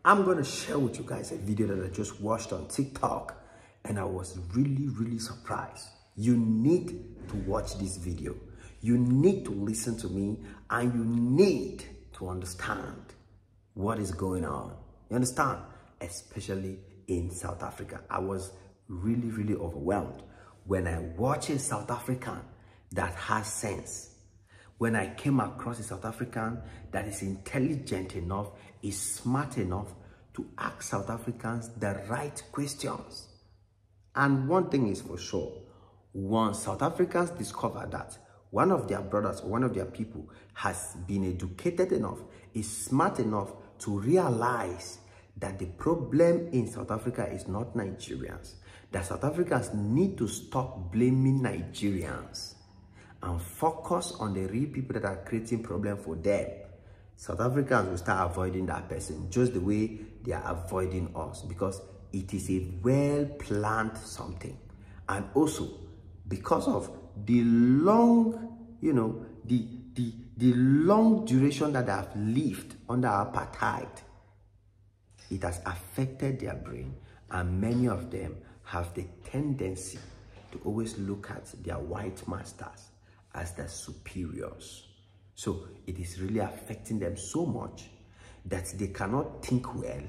I'm going to share with you guys a video that I just watched on TikTok, and I was really surprised. You need to watch this video. You need to listen to me, and you need to understand what is going on. You understand? Especially in South Africa. I was really overwhelmed when I watched a South African that has sense. When I came across a South African that is intelligent enough, is smart enough to ask South Africans the right questions. And one thing is for sure, once South Africans discover that one of their brothers or one of their people has been educated enough, is smart enough to realize that the problem in South Africa is not Nigerians, that South Africans need to stop blaming Nigerians and focus on the real people that are creating problem for them, South Africans will start avoiding that person just the way they are avoiding us, because it is a well-planned something. And also because of the long, the long duration that they have lived under apartheid, it has affected their brain, and many of them have the tendency to always look at their white masters as their superiors. So it is really affecting them so much that they cannot think well,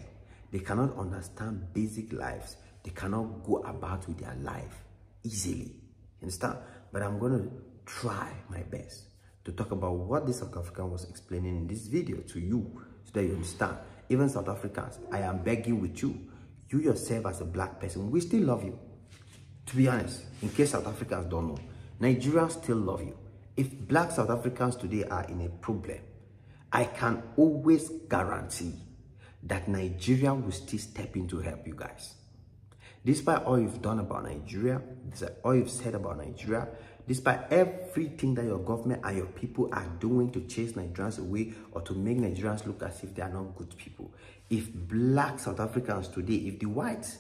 they cannot understand basic lives, they cannot go about with their life easily. You understand? But I'm going to try my best to talk about what this South African was explaining in this video to you, so that you understand. Even South Africans, I am begging with you, you yourself as a black person, we still love you. To be honest, in case South Africans don't know, Nigerians still love you. If black South Africans today are in a problem, I can always guarantee that Nigeria will still step in to help you guys. Despite all you've done about Nigeria, despite all you've said about Nigeria, despite everything that your government and your people are doing to chase Nigerians away or to make Nigerians look as if they are not good people, if black South Africans today, if the whites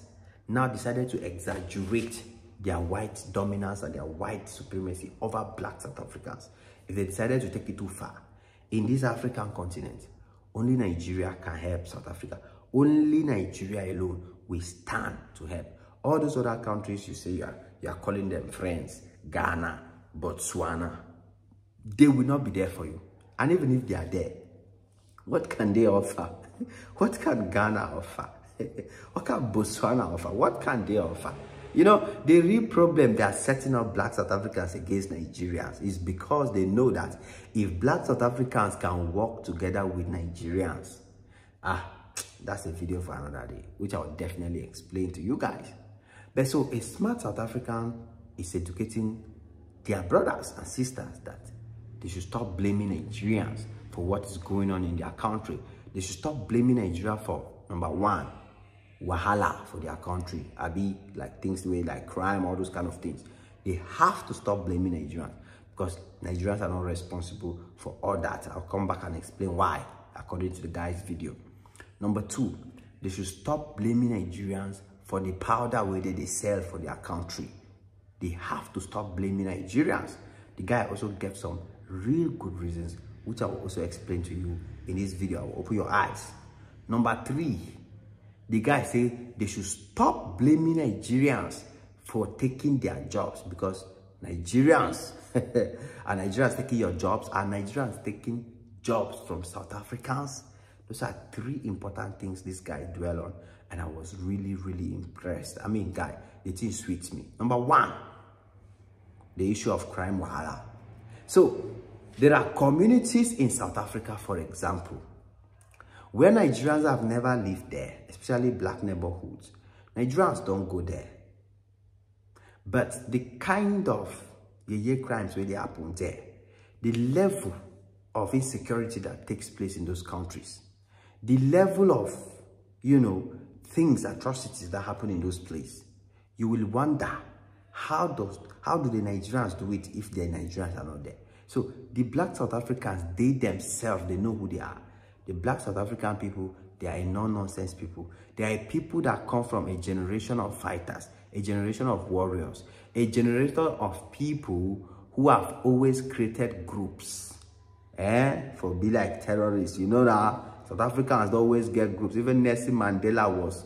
now decided to exaggerate their white dominance and their white supremacy over black South Africans, if they decided to take it too far, in this African continent, only Nigeria can help South Africa. Only Nigeria alone will stand to help. All those other countries you say you are calling them friends, Ghana, Botswana, they will not be there for you. And even if they are there, what can they offer? What can Ghana offer? What can Botswana offer? What can they offer? You know, the real problem they are setting up black South Africans against Nigerians is because they know that if black South Africans can work together with Nigerians, that's a video for another day, which I will definitely explain to you guys. But so a smart South African is educating their brothers and sisters that they should stop blaming Nigerians for what is going on in their country. They should stop blaming Nigeria for, number one, wahala for their country. Like things like crime, all those kind of things. They have to stop blaming Nigerians, because Nigerians are not responsible for all that. I'll come back and explain why, according to the guy's video. Number two, they should stop blaming Nigerians for the powder where they sell for their country. They have to stop blaming Nigerians. The guy also gave some real good reasons, which I will also explain to you in this video. I will open your eyes. Number three, the guy said they should stop blaming Nigerians for taking their jobs, because Nigerians are Nigerians taking your jobs, are Nigerians taking jobs from South Africans. Those are three important things this guy dwelled on, and I was really impressed. I mean, guy, the thing sweets me. Number one, the issue of crime wahala. So there are communities in South Africa, for example, where Nigerians have never lived there, especially black neighborhoods. Nigerians don't go there. But the kind of crimes where they happen there, the level of insecurity that takes place in those countries, the level of, things, atrocities that happen in those places, you will wonder, how do the Nigerians do it if the Nigerians are not there? So the black South Africans, they themselves, they know who they are. The black South African people, they are a no-nonsense people. They are people that come from a generation of fighters, a generation of warriors, a generation of people who have always created groups for be like terrorists. You know that South Africans always get groups. Even Nelson Mandela was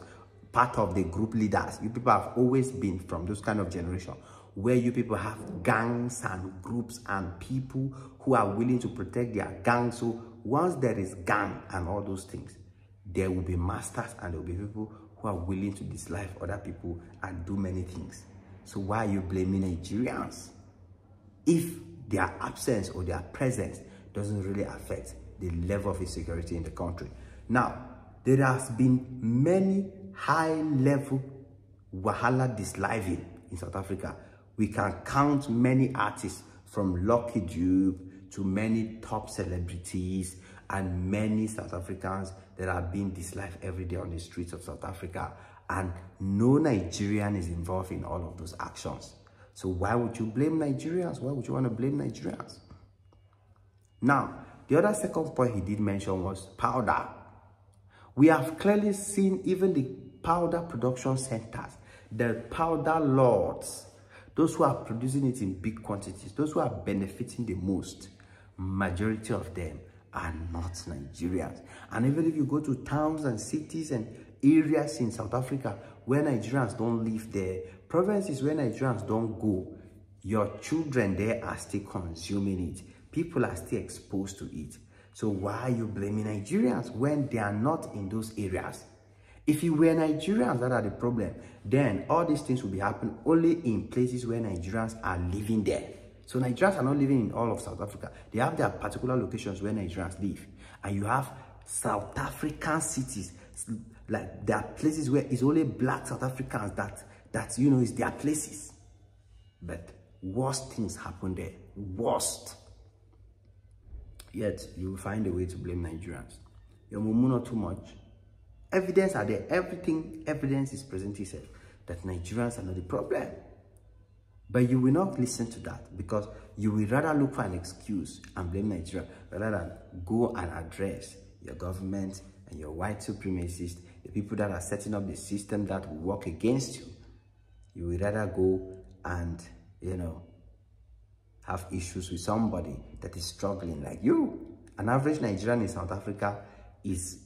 part of the group leaders. You people have always been from those kind of generation where you people have gangs and groups and people who are willing to protect their gang. So once there is gang and all those things, there will be masters and there will be people who are willing to dislike other people and do many things. So why are you blaming Nigerians if their absence or their presence doesn't really affect the level of insecurity in the country? Now, there has been many high-level wahala disliving in South Africa. We can count many artists from Lucky Dube to many top celebrities and many South Africans that are being dislived every day on the streets of South Africa. And no Nigerian is involved in all of those actions. So why would you blame Nigerians? Why would you want to blame Nigerians? Now, the other second point he did mention was powder. We have clearly seen even the powder production centers, the powder lords, those who are producing it in big quantities, those who are benefiting the most, majority of them are not Nigerians. And even if you go to towns and cities and areas in South Africa where Nigerians don't live there, provinces where Nigerians don't go, your children there are still consuming it. People are still exposed to it. So why are you blaming Nigerians when they are not in those areas? If you were Nigerians that are the problem, then all these things will be happening only in places where Nigerians are living there. So Nigerians are not living in all of South Africa. They have their particular locations where Nigerians live. And you have South African cities, like there are places where it's only black South Africans that you know, is their places. But worst things happen there. Worst. Yet you will find a way to blame Nigerians. Your mumu not too much. Evidence are there. Evidence is presenting itself that Nigerians are not the problem. But you will not listen to that because you will rather look for an excuse and blame Nigeria rather than go and address your government and your white supremacists, the people that are setting up the system that will work against you. You will rather go and, you know, have issues with somebody that is struggling like you. An average Nigerian in South Africa is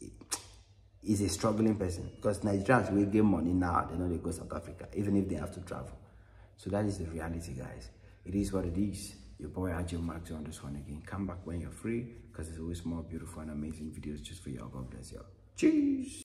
a struggling person because Nigerians will get money now. They know they go to South Africa, even if they have to travel. So that is the reality, guys. It is what it is. Your boy Ajay Mark on this one again. Come back when you're free because there's always more beautiful and amazing videos just for you. God bless you. Cheers.